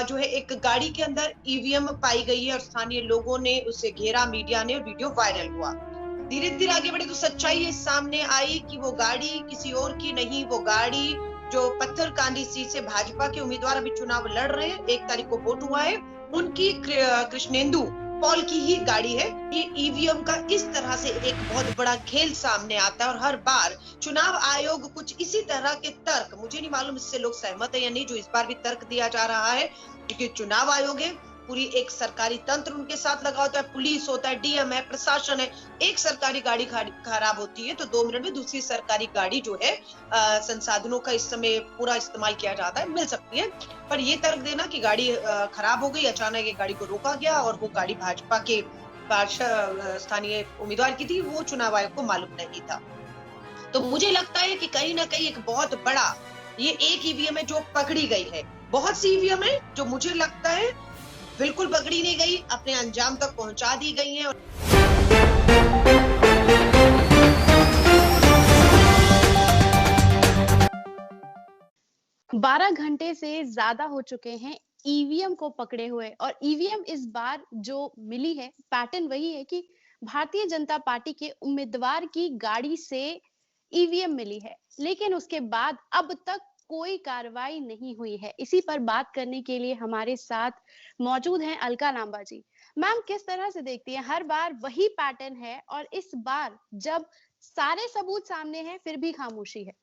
जो है एक गाड़ी के अंदर ईवीएम पाई गई है और स्थानीय लोगों ने उसे घेरा, मीडिया ने, और वीडियो वायरल हुआ। धीरे-धीरे आगे बढ़े तो सच्चाई ये सामने आई कि वो गाड़ी किसी और की नहीं, वो गाड़ी जो पत्थरकांडी सीट से भाजपा के उम्मीदवार अभी चुनाव लड़ रहे हैं, 1 तारीख को वोट हुआ है, उनकी कृष्णेंदु पॉल की ही गाड़ी है। ये ईवीएम का इस तरह से एक बहुत बड़ा खेल सामने आता है और हर बार चुनाव आयोग कुछ इसी तरह के तर्क, मुझे नहीं मालूम इससे लोग सहमत है या नहीं, जो इस बार भी तर्क दिया जा रहा है, क्योंकि चुनाव आयोग है, पूरी एक सरकारी तंत्र उनके साथ लगा होता है, पुलिस होता है, डीएम है, प्रशासन है। एक सरकारी गाड़ी खराब होती है तो 2 मिनट में दूसरी सरकारी गाड़ी जो है संसाधनों का इस समय पूरा इस्तेमाल किया जाता है, मिल सकती है। पर ये तर्क देना कि गाड़ी खराब हो गई, अचानक एक गाड़ी को रोका गया और वो गाड़ी भाजपा के स्थानीय उम्मीदवार की थी, वो चुनाव आयोग को मालूम नहीं था। तो मुझे लगता है कि कहीं ना कहीं एक बहुत बड़ा ये एक ईवीएम है जो पकड़ी गई है। बहुत सी ईवीएम है जो मुझे लगता है बिल्कुल पकड़ी नहीं गई, अपने अंजाम तक पहुंचा दी गई है। 12 घंटे से ज्यादा हो चुके हैं ईवीएम को पकड़े हुए, और ईवीएम इस बार जो मिली है पैटर्न वही है कि भारतीय जनता पार्टी के उम्मीदवार की गाड़ी से ईवीएम मिली है, लेकिन उसके बाद अब तक कोई कार्रवाई नहीं हुई है। इसी पर बात करने के लिए हमारे साथ मौजूद हैं अलका लांबा जी। मैम, किस तरह से देखती हैं, हर बार वही पैटर्न है और इस बार जब सारे सबूत सामने हैं फिर भी खामोशी है?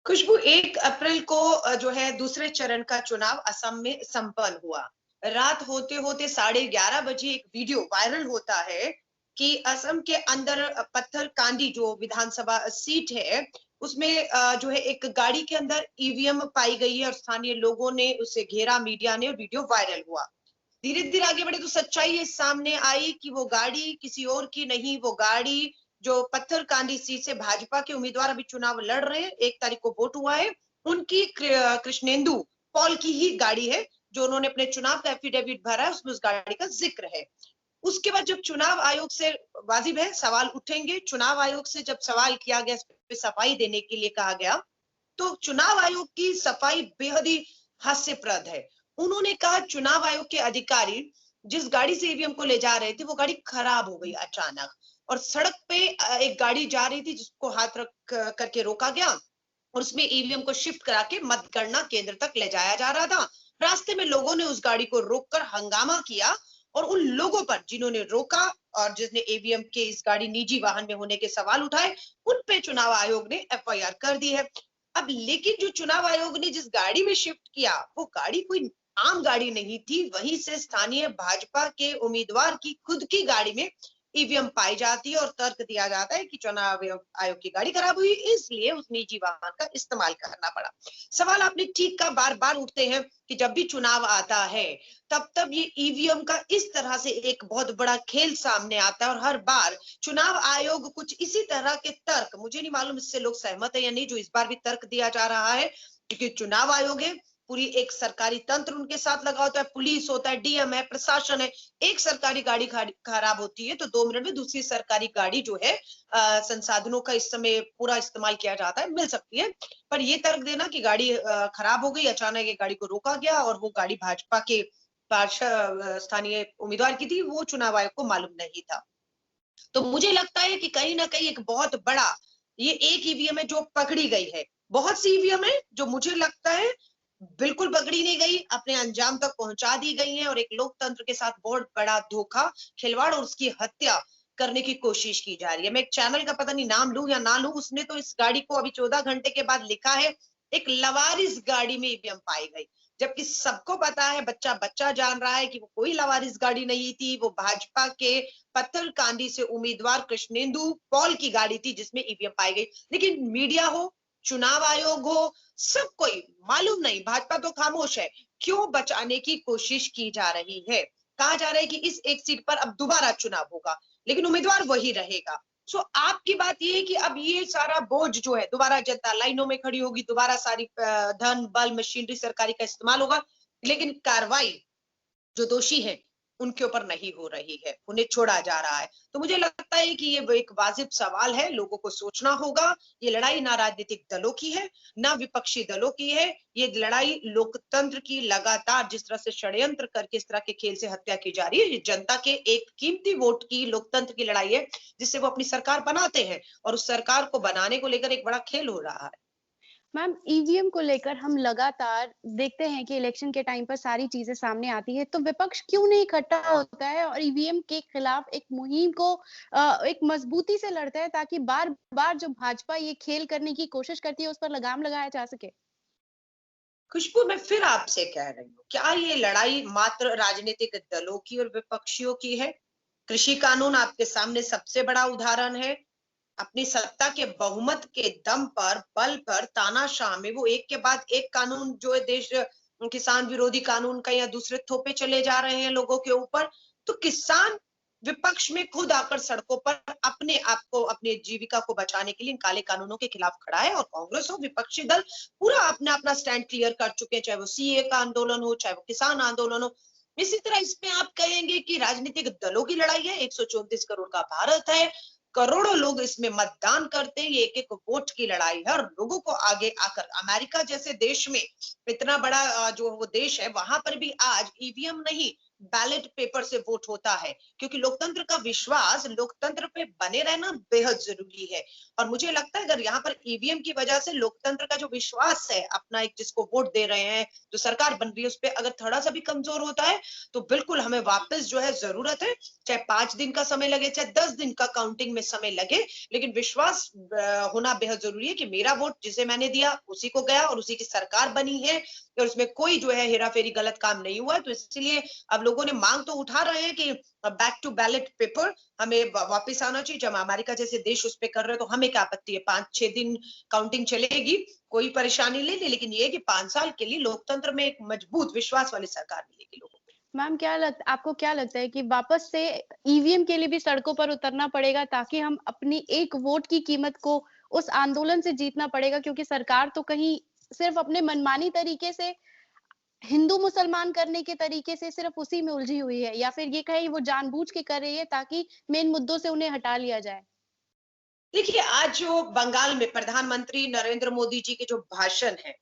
खुशबू, 1 अप्रैल को जो है दूसरे चरण का चुनाव असम में संपन्न हुआ। रात होते होते 11:30 बजे एक वीडियो वायरल होता है कि असम के अंदर पत्थरकांडी जो विधानसभा सीट है, उसमें जो है एक गाड़ी के अंदर ईवीएम पाई गई है और स्थानीय लोगों ने उसे घेरा, मीडिया ने, और वीडियो वायरल हुआ। धीरे-धीरे आगे बढ़े तो सच्चाई ये सामने आई कि वो गाड़ी किसी और की नहीं, वो गाड़ी जो पत्थरकांडी सीट से भाजपा के उम्मीदवार अभी चुनाव लड़ रहे हैं, 1 तारीख को वोट हुआ है, उनकी कृष्णेंदु पॉल की ही गाड़ी है, जो उन्होंने अपने चुनाव का एफिडेविट भरा है, उसमें उस गाड़ी का जिक्र है। उसके बाद जब चुनाव आयोग से वाजिब है, सवाल उठेंगे, चुनाव आयोग से जब सवाल किया गया, इस पे सफाई देने के लिए कहा गया, तो चुनाव आयोग की सफाई बेहद ही हास्यप्रद है। उन्होंने कहा चुनाव आयोग के अधिकारी जिस गाड़ी से ईवीएम को ले जा रहे थे, वो गाड़ी खराब हो गई अचानक, और सड़क पे एक गाड़ी जा रही थी जिसको हाथ रख करके रोका गया और उसमें ईवीएम को शिफ्ट करा के मतगणना केंद्र तक ले जाया जा रहा था। रास्ते में लोगों ने उस गाड़ी को रोककर हंगामा किया और उन लोगों पर जिन्होंने रोका और जिसने ईवीएम के इस गाड़ी निजी वाहन में होने के सवाल उठाए, उन पे चुनाव आयोग ने एफआईआर कर दी है। अब लेकिन जो चुनाव आयोग ने जिस गाड़ी में शिफ्ट किया, वो गाड़ी कोई आम गाड़ी नहीं थी, वहीं से स्थानीय भाजपा के उम्मीदवार की खुद की गाड़ी में ईवीएम पाई जाती है और तर्क दिया जाता है कि चुनाव आयोग की गाड़ी खराब हुई, इसलिए उस निजी वाहन का इस्तेमाल करना पड़ा। सवाल आपने ठीक का बार बार उठते हैं कि जब भी चुनाव आता है तब ये ईवीएम का इस तरह से एक बहुत बड़ा खेल सामने आता है और हर बार चुनाव आयोग कुछ इसी तरह के तर्क, मुझे नहीं मालूम इससे लोग सहमत है या नहीं, जो इस बार भी तर्क दिया जा रहा है, क्योंकि चुनाव आयोग है, पूरी एक सरकारी तंत्र उनके साथ लगा होता है, पुलिस होता है, डीएम है, प्रशासन है। एक सरकारी गाड़ी खराब होती है तो 2 मिनट में दूसरी सरकारी गाड़ी जो है संसाधनों का इस समय पूरा इस्तेमाल किया जाता है, मिल सकती है। पर ये तर्क देना कि गाड़ी खराब हो गई, अचानक एक गाड़ी को रोका गया और वो गाड़ी भाजपा के स्थानीय उम्मीदवार की थी, वो चुनाव आयोग को मालूम नहीं था। तो मुझे लगता है कि कहीं ना कहीं एक बहुत बड़ा ये एक ईवीएम है जो पकड़ी गई है। बहुत सी ईवीएम है जो मुझे लगता है बिल्कुल पकड़ी नहीं गई, अपने अंजाम तक पहुंचा दी गई है और एक लोकतंत्र के साथ बहुत बड़ा धोखा, खिलवाड़ और उसकी हत्या करने की कोशिश की जा रही है। मैं एक चैनल का पता नहीं नाम लूं या ना लूं, उसने तो इस गाड़ी को अभी 14 घंटे के बाद लिखा है एक लवारिस गाड़ी में ईवीएम पाई गई, जबकि सबको पता है, बच्चा बच्चा जान रहा है कि वो कोई लवारिस गाड़ी नहीं थी, वो भाजपा के पत्थरकांडी से उम्मीदवार कृष्णेंदु पॉल की गाड़ी थी जिसमें ईवीएम पाई गई। लेकिन मीडिया हो, चुनाव आयोग हो, सब कोई मालूम नहीं, भाजपा तो खामोश है। क्यों बचाने की कोशिश की जा रही है? कहा जा रहा है कि इस एक सीट पर अब दोबारा चुनाव होगा, लेकिन उम्मीदवार वही रहेगा। सो आपकी बात ये है कि अब ये सारा बोझ जो है, दोबारा जनता लाइनों में खड़ी होगी, दोबारा सारी धन बल मशीनरी सरकारी का इस्तेमाल होगा, लेकिन कार्रवाई जो दोषी है उनके ऊपर नहीं हो रही है, उन्हें छोड़ा जा रहा है। तो मुझे लगता है कि ये वो एक वाजिब सवाल है, लोगों को सोचना होगा। ये लड़ाई ना राजनीतिक दलों की है, ना विपक्षी दलों की है। ये लड़ाई लोकतंत्र की लगातार जिस तरह से षड्यंत्र करके इस तरह के खेल से हत्या की जा रही है, ये जनता के एक कीमती वोट की लोकतंत्र की लड़ाई है, जिससे वो अपनी सरकार बनाते हैं और उस सरकार को बनाने को लेकर एक बड़ा खेल हो रहा है। मैम, ईवीएम को लेकर हम लगातार देखते हैं कि इलेक्शन के टाइम पर सारी चीजें सामने आती है, तो विपक्ष क्यों नहीं इकट्ठा होता है और ईवीएम के खिलाफ एक मुहिम को एक मजबूती से लड़ता है, ताकि बार बार जो भाजपा ये खेल करने की कोशिश करती है उस पर लगाम लगाया जा सके। खुशबू, मैं फिर आपसे कह रही हूँ, क्या ये लड़ाई मात्र राजनीतिक दलों की और विपक्षियों की है? कृषि कानून आपके सामने सबसे बड़ा उदाहरण है। अपनी सत्ता के बहुमत के दम पर, बल पर, तानाशाह में वो एक के बाद एक कानून जो है देश किसान विरोधी कानून का या दूसरे थोपे चले जा रहे हैं लोगों के ऊपर। तो किसान विपक्ष में खुद आकर सड़कों पर अपने आप को, अपनी जीविका को बचाने के लिए इन काले कानूनों के खिलाफ खड़ा है, और कांग्रेस हो, विपक्षी दल पूरा अपना अपना स्टैंड क्लियर कर चुके हैं, चाहे वो सीए का आंदोलन हो, चाहे वो किसान आंदोलन हो। इसी तरह इसमें आप कहेंगे कि राजनीतिक दलों की लड़ाई है। 134 करोड़ का भारत है, करोड़ों लोग इसमें मतदान करते हैं, ये एक एक वोट की लड़ाई है, और लोगों को आगे आकर अमेरिका जैसे देश में, इतना बड़ा जो वो देश है, वहां पर भी आज ईवीएम नहीं, बैलेट पेपर से वोट होता है, क्योंकि लोकतंत्र का विश्वास, लोकतंत्र पे बने रहना बेहद जरूरी है। और मुझे लगता है अगर यहाँ पर ईवीएम की वजह से लोकतंत्र का जो विश्वास है, अपना एक जिसको वोट दे रहे हैं, जो सरकार बन रही है, उस पर अगर थोड़ा सा भी कमजोर होता है, तो बिल्कुल हमें वापस जो है जरूरत है, चाहे 5 दिन का समय लगे, चाहे 10 दिन का काउंटिंग में समय लगे, लेकिन विश्वास होना बेहद जरूरी है कि मेरा वोट जिसे मैंने दिया उसी को गया, और उसी की सरकार बनी है, और उसमें कोई जो है हेराफेरी गलत काम नहीं हुआ है। तो इसलिए अब लोगों ने मांग तो उठा रहे हैं कि बैक टू बैलेट पेपर हमें वापस आना चाहिए। जब अमेरिका जैसे देश उस पे कर रहे हैं, तो हमें क्या आपत्ति है? 5-6 दिन काउंटिंग चलेगी, कोई परेशानी नहीं, लेकिन ये कि 5 साल के लिए लोकतंत्र में एक मजबूत विश्वास वाली सरकार मिलेगी लोगों को। मैम, आपको क्या लगता है कि वापस से ईवीएम के लिए भी सड़कों पर उतरना पड़ेगा, ताकि हम अपनी एक वोट की कीमत को उस आंदोलन से जीतना पड़ेगा, क्योंकि सरकार तो कहीं सिर्फ अपने मनमानी तरीके से हिंदू मुसलमान करने के तरीके से सिर्फ उसी में उलझी हुई है, या फिर ये कहीं वो जानबूझ के कर रही है ताकि मेन मुद्दों से उन्हें हटा लिया जाए? देखिए, आज जो बंगाल में प्रधानमंत्री नरेंद्र मोदी जी के जो भाषण है,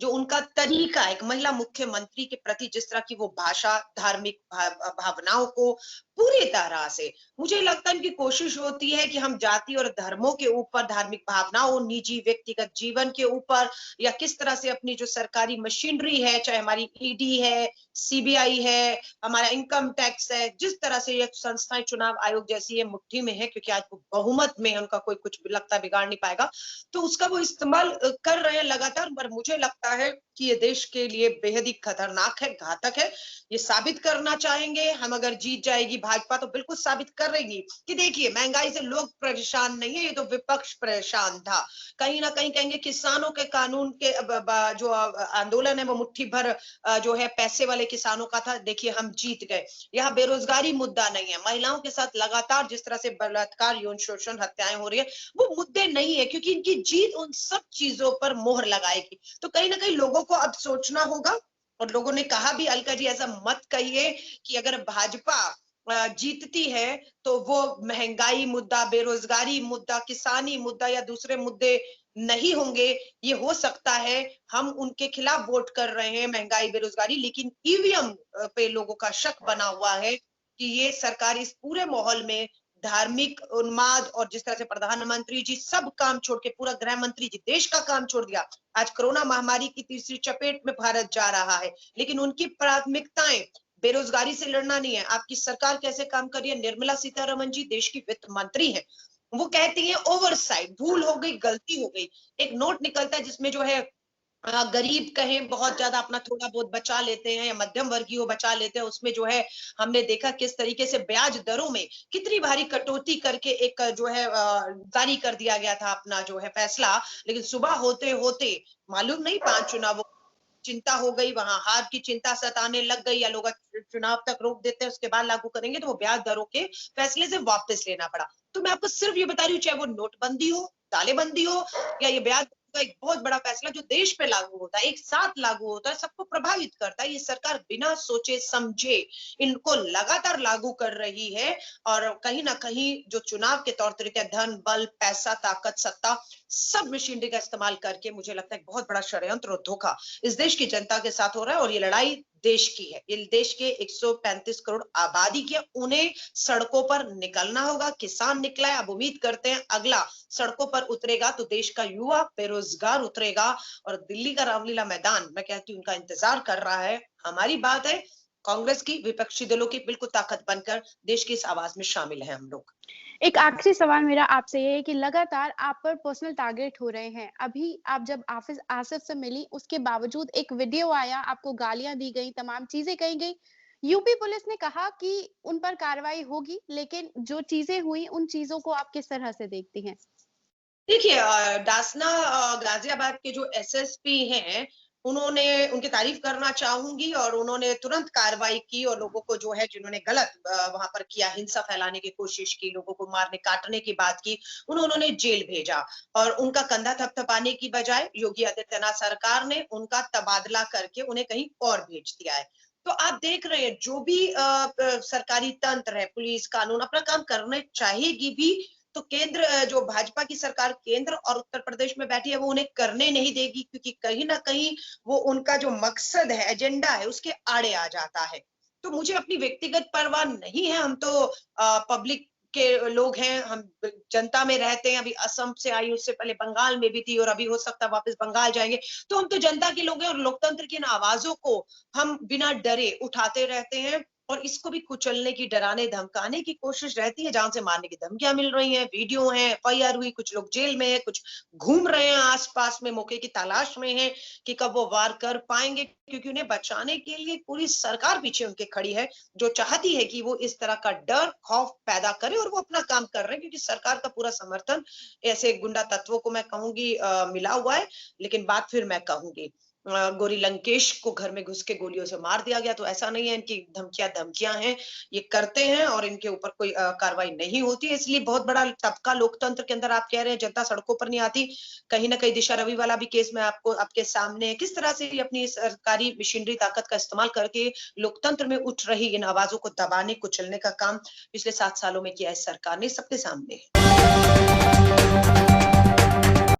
जो उनका तरीका, एक महिला मुख्यमंत्री के प्रति जिस तरह की वो भाषा, धार्मिक भावनाओं को पूरी तरह से, मुझे लगता है इनकी कोशिश होती है कि हम जाति और धर्मों के ऊपर, धार्मिक भावनाओं, निजी व्यक्तिगत जीवन के ऊपर, या किस तरह से अपनी जो सरकारी मशीनरी है, चाहे हमारी ईडी है, सीबीआई है, हमारा इनकम टैक्स है, जिस तरह से ये संस्थाएं, चुनाव आयोग जैसी ये मुट्ठी में है, क्योंकि आज वो बहुमत में है, उनका कोई कुछ भी लगता बिगाड़ नहीं पाएगा, तो उसका वो इस्तेमाल कर रहे हैं लगातार। पर मुझे लगता है कि ये देश के लिए बेहद ही खतरनाक है, घातक है। ये साबित करना चाहेंगे हम, अगर जीत जाएगी भाजपा तो बिल्कुल साबित करेगी कि देखिए, महंगाई से लोग परेशान नहीं है, ये तो विपक्ष परेशान था। कहीं ना कहीं कहेंगे किसानों के कानून के जो आंदोलन है वो मुट्ठी भर जो है पैसे वाले किसानों का था, देखिए हम जीत गए। यहाँ बेरोजगारी मुद्दा नहीं है, महिलाओं के साथ लगातार जिस तरह से बलात्कार, यौन शोषण, हत्याएं हो रही है, वो मुद्दे नहीं है, क्योंकि इनकी जीत उन सब चीजों पर मोहर लगाएगी। तो कहीं ना कहीं लोगों को अब सोचना होगा, और लोगों ने कहा भी, अलका जी ऐसा मत कहिए कि अगर भाजपा जीतती है तो वो महंगाई मुद्दा, बेरोजगारी मुद्दा, किसानी मुद्दा या दूसरे मुद्दे नहीं होंगे। ये हो सकता है हम उनके खिलाफ वोट कर रहे हैं, महंगाई, बेरोजगारी, लेकिन ईवीएम पे लोगों का शक बना हुआ है कि ये सरकार इस पूरे माहौल में धार्मिक उन्माद, और जिस तरह से प्रधानमंत्री जी सब काम छोड़ के, पूरा गृह मंत्री जी देश का काम छोड़ दिया, आज कोरोना महामारी की तीसरी चपेट में भारत जा रहा है, लेकिन उनकी प्राथमिकताएं बेरोजगारी से लड़ना नहीं है। आपकी सरकार कैसे काम कर रही है? निर्मला सीतारमण जी देश की वित्त मंत्री है, वो कहती है ओवरसाइट, भूल हो गई, गलती हो गई। एक नोट निकलता है जिसमें जो है गरीब कहें बहुत ज्यादा अपना थोड़ा बहुत बचा लेते हैं, या मध्यम वर्गीय बचा लेते हैं, उसमें जो है हमने देखा किस तरीके से ब्याज दरों में कितनी भारी कटौती करके एक जो है जारी कर दिया गया था अपना जो है फैसला, लेकिन सुबह होते होते मालूम नहीं 5 चुनावों चिंता हो गई, वहां हार की चिंता सताने लग गई, या लोग चुनाव तक रोक देते हैं, उसके बाद लागू करेंगे, तो वो ब्याज दरों के फैसले से वापस लेना पड़ा। तो मैं आपको सिर्फ ये बता रही हूँ, चाहे वो नोटबंदी हो, तालेबंदी हो, या ये ब्याज का एक बहुत बड़ा फैसला जो देश पे लागू होता है, एक साथ लागू होता है, सबको प्रभावित करता है। ये सरकार बिना सोचे समझे इनको लगातार लागू कर रही है और कहीं ना कहीं जो चुनाव के तौर तरीके, धन, बल, पैसा, ताकत, सत्ता, सब मशीनरी का इस्तेमाल करके मुझे लगता है बहुत बड़ा षड्यंत्र और धोखा इस देश की जनता के साथ हो रहा है। और ये लड़ाई देश की है, ये देश के 135 करोड़ आबादी की है। उन्हें सड़कों पर निकलना होगा। किसान निकला है, अब उम्मीद करते हैं अगला सड़कों पर उतरेगा तो देश का युवा बेरोजगार उतरेगा और दिल्ली का रामलीला मैदान मैं कहती हूँ उनका इंतजार कर रहा है। हमारी बात है कांग्रेस की, विपक्षी दलों की बिल्कुल ताकत बनकर देश की इस आवाज में शामिल है हम लोग। एक आखिरी सवाल मेरा आपसे ये है कि लगातार आप पर पर्सनल टारगेट हो रहे हैं। अभी आप जब आफिस आसिफ से मिली, उसके बावजूद एक वीडियो आया, आपको गालियाँ दी गई, तमाम चीज़ें कही गई। यूपी पुलिस ने कहा कि उन पर कार्रवाई होगी, लेकिन जो चीज़ें हुई, उन चीज़ों को आप किस तरह से देखती हैं? देखिए डासना गाजियाबाद के जो एसएसपी हैं, उन्होंने उनकी तारीफ करना चाहूंगी और उन्होंने तुरंत कार्रवाई की और लोगों को जो है जिन्होंने गलत वहां पर किया, हिंसा फैलाने की कोशिश की, लोगों को मारने काटने की बात की, उन्होंने जेल भेजा और उनका कंधा थपथपाने की बजाय योगी आदित्यनाथ सरकार ने उनका तबादला करके उन्हें कहीं और भेज दिया है। तो आप देख रहे हैं जो भी सरकारी तंत्र है, पुलिस, कानून अपना काम करने चाहेगी भी तो केंद्र जो भाजपा की सरकार केंद्र और उत्तर प्रदेश में बैठी है वो उन्हें करने नहीं देगी क्योंकि कहीं ना कहीं वो उनका जो मकसद है, एजेंडा है, उसके आड़े आ जाता है। तो मुझे अपनी व्यक्तिगत परवाह नहीं है। हम तो पब्लिक के लोग हैं, हम जनता में रहते हैं। अभी असम से आई, उससे पहले बंगाल में भी थी और अभी हो सकता है वापस बंगाल जाएंगे। तो हम तो जनता के लोग हैं और लोकतंत्र की इन आवाजों को हम बिना डरे उठाते रहते हैं और इसको भी कुचलने की, डराने धमकाने की कोशिश रहती है। जान से मारने की धमकियां मिल रही हैं, वीडियो हैं, एफआईआर हुई, कुछ लोग जेल में है, कुछ घूम रहे हैं आसपास में, मौके की तलाश में हैं कि कब वो वार कर पाएंगे क्योंकि उन्हें बचाने के लिए पूरी सरकार पीछे उनके खड़ी है जो चाहती है कि वो इस तरह का डर खौफ पैदा करे और वो अपना काम कर रहे हैं क्योंकि सरकार का पूरा समर्थन ऐसे गुंडा तत्वों को मैं कहूंगी मिला हुआ है। लेकिन बात फिर मैं कहूंगी गौरी लंकेश को घर में घुस के गोलियों से मार दिया गया तो ऐसा नहीं है इनकी धमकियां धमकियां हैं, ये करते हैं और इनके ऊपर कोई कार्रवाई नहीं होती है। इसलिए बहुत बड़ा तबका लोकतंत्र के अंदर आप कह रहे हैं जनता सड़कों पर नहीं आती। कहीं ना कहीं दिशा रवि वाला भी केस में आपको आपके सामने है किस तरह से ये अपनी सरकारी मशीनरी ताकत का इस्तेमाल करके लोकतंत्र में उठ रही इन आवाजों को दबाने कुचलने का काम पिछले 7 सालों में किया है सरकार ने, सबके सामने है।